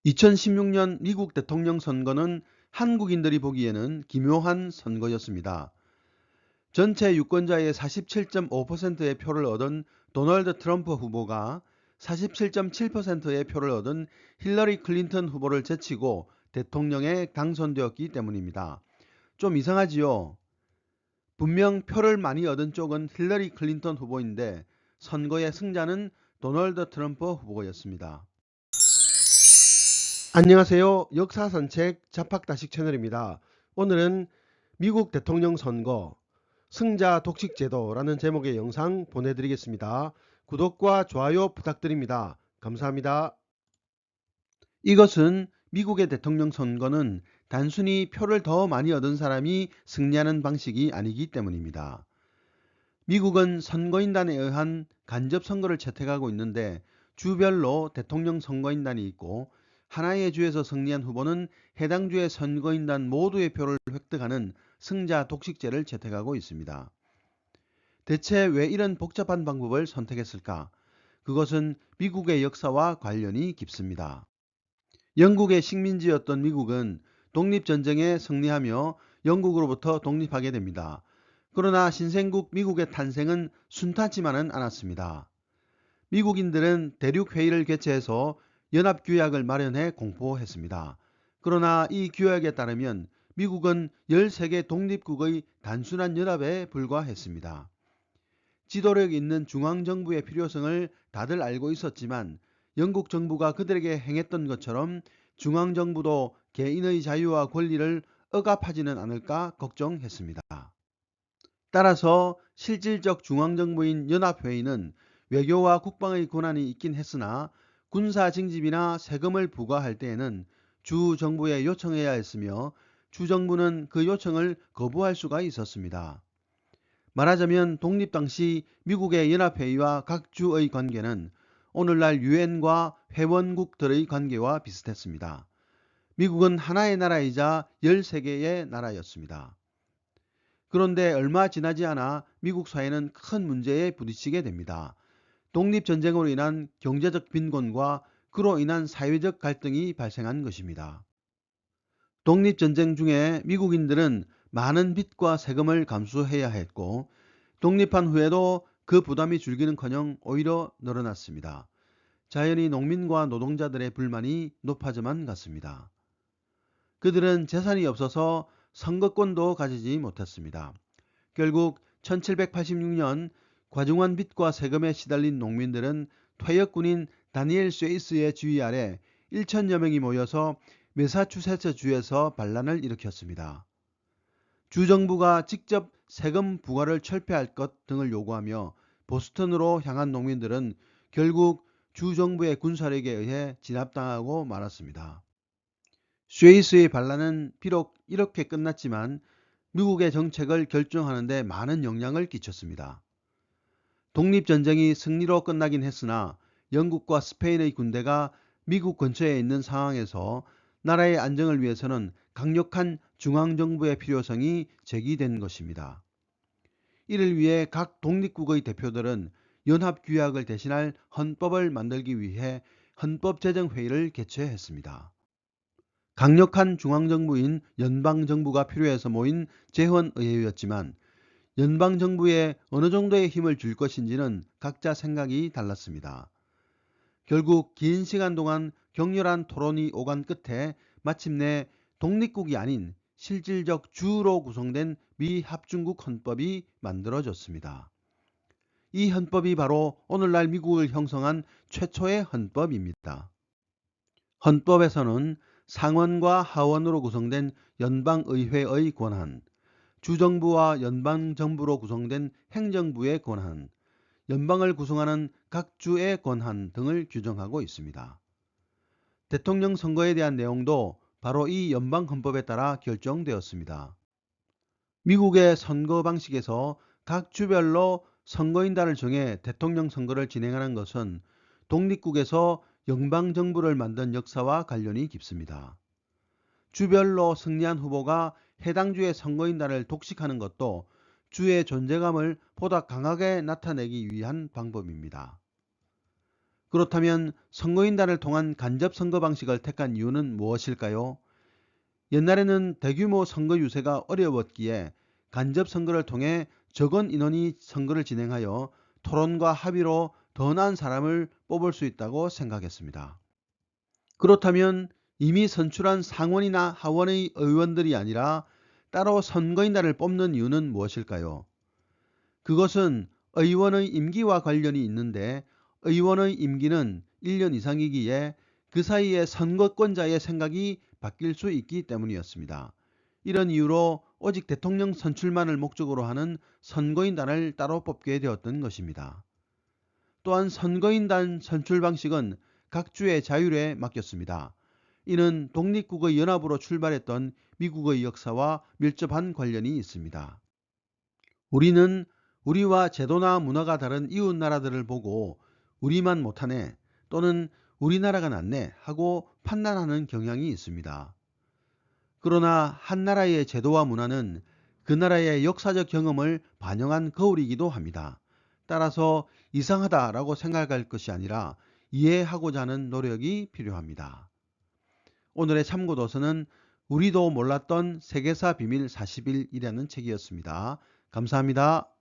2016년 미국 대통령 선거는 한국인들이 보기에는 기묘한 선거였습니다. 전체 유권자의 47.5%의 표를 얻은 도널드 트럼프 후보가 47.7%의 표를 얻은 힐러리 클린턴 후보를 제치고 대통령에 당선되었기 때문입니다. 좀 이상하지요? 분명 표를 많이 얻은 쪽은 힐러리 클린턴 후보인데 선거의 승자는 도널드 트럼프 후보였습니다. 안녕하세요. 역사산책 자팍다식 채널입니다. 오늘은 미국 대통령 선거 승자 독식 제도라는 제목의 영상 보내드리겠습니다. 구독과 좋아요 부탁드립니다. 감사합니다. 이것은 미국의 대통령 선거는 단순히 표를 더 많이 얻은 사람이 승리하는 방식이 아니기 때문입니다. 미국은 선거인단에 의한 간접선거를 채택하고 있는데 주별로 대통령 선거인단이 있고 하나의 주에서 승리한 후보는 해당 주의 선거인단 모두의 표를 획득하는 승자 독식제를 채택하고 있습니다. 대체 왜 이런 복잡한 방법을 선택했을까? 그것은 미국의 역사와 관련이 깊습니다. 영국의 식민지였던 미국은 독립전쟁에 승리하며 영국으로부터 독립하게 됩니다. 그러나 신생국 미국의 탄생은 순탄치만은 않았습니다. 미국인들은 대륙회의를 개최해서 연합규약을 마련해 공포했습니다. 그러나 이 규약에 따르면 미국은 13개 독립국의 단순한 연합에 불과했습니다. 지도력 있는 중앙정부의 필요성을 다들 알고 있었지만 영국 정부가 그들에게 행했던 것처럼 중앙정부도 개인의 자유와 권리를 억압하지는 않을까 걱정했습니다. 따라서 실질적 중앙정부인 연합회의는 외교와 국방의 권한이 있긴 했으나 군사 징집이나 세금을 부과할 때에는 주정부에 요청해야 했으며 주정부는 그 요청을 거부할 수가 있었습니다. 말하자면 독립 당시 미국의 연합회의와 각 주의 관계는 오늘날 유엔과 회원국들의 관계와 비슷했습니다. 미국은 하나의 나라이자 13개의 나라였습니다. 그런데 얼마 지나지 않아 미국 사회는 큰 문제에 부딪히게 됩니다. 독립전쟁으로 인한 경제적 빈곤과 그로 인한 사회적 갈등이 발생한 것입니다. 독립전쟁 중에 미국인들은 많은 빚과 세금을 감수해야 했고 독립한 후에도 그 부담이 줄기는커녕 오히려 늘어났습니다. 자연히 농민과 노동자들의 불만이 높아져만 갔습니다. 그들은 재산이 없어서 선거권도 가지지 못했습니다. 결국 1786년 과중한 빚과 세금에 시달린 농민들은 퇴역군인 다니엘 쇠이스의 지휘 아래 1천여 명이 모여서 매사추세츠 주에서 반란을 일으켰습니다. 주정부가 직접 세금 부과를 철폐할 것 등을 요구하며 보스턴으로 향한 농민들은 결국 주정부의 군사력에 의해 진압당하고 말았습니다. 쇠이스의 반란은 비록 이렇게 끝났지만 미국의 정책을 결정하는 데 많은 영향을 끼쳤습니다. 독립전쟁이 승리로 끝나긴 했으나 영국과 스페인의 군대가 미국 근처에 있는 상황에서 나라의 안정을 위해서는 강력한 중앙정부의 필요성이 제기된 것입니다. 이를 위해 각 독립국의 대표들은 연합규약을 대신할 헌법을 만들기 위해 헌법제정회의를 개최했습니다. 강력한 중앙정부인 연방정부가 필요해서 모인 재헌의회였지만 연방정부에 어느 정도의 힘을 줄 것인지는 각자 생각이 달랐습니다. 결국 긴 시간 동안 격렬한 토론이 오간 끝에 마침내 독립국이 아닌 실질적 주로 구성된 미합중국 헌법이 만들어졌습니다. 이 헌법이 바로 오늘날 미국을 형성한 최초의 헌법입니다. 헌법에서는 상원과 하원으로 구성된 연방의회의 권한, 주정부와 연방정부로 구성된 행정부의 권한, 연방을 구성하는 각 주의 권한 등을 규정하고 있습니다. 대통령 선거에 대한 내용도 바로 이 연방헌법에 따라 결정되었습니다. 미국의 선거 방식에서 각 주별로 선거인단을 정해 대통령 선거를 진행하는 것은 독립국에서 연방정부를 만든 역사와 관련이 깊습니다. 주별로 승리한 후보가 해당 주의 선거인단을 독식하는 것도 주의 존재감을 보다 강하게 나타내기 위한 방법입니다. 그렇다면 선거인단을 통한 간접 선거 방식을 택한 이유는 무엇일까요? 옛날에는 대규모 선거 유세가 어려웠기에 간접 선거를 통해 적은 인원이 선거를 진행하여 토론과 합의로 더 나은 사람을 뽑을 수 있다고 생각했습니다. 그렇다면 이미 선출한 상원이나 하원의 의원들이 아니라 따로 선거인단을 뽑는 이유는 무엇일까요? 그것은 의원의 임기와 관련이 있는데 의원의 임기는 1년 이상이기에 그 사이에 선거권자의 생각이 바뀔 수 있기 때문이었습니다. 이런 이유로 오직 대통령 선출만을 목적으로 하는 선거인단을 따로 뽑게 되었던 것입니다. 또한 선거인단 선출 방식은 각 주의 자율에 맡겼습니다. 이는 독립국의 연합으로 출발했던 미국의 역사와 밀접한 관련이 있습니다. 우리는 우리와 제도나 문화가 다른 이웃 나라들을 보고 우리만 못하네 또는 우리나라가 낫네 하고 판단하는 경향이 있습니다. 그러나 한 나라의 제도와 문화는 그 나라의 역사적 경험을 반영한 거울이기도 합니다. 따라서 이상하다라고 생각할 것이 아니라 이해하고자 하는 노력이 필요합니다. 오늘의 참고도서는 우리도 몰랐던 세계사 비밀 40일이라는 책이었습니다. 감사합니다.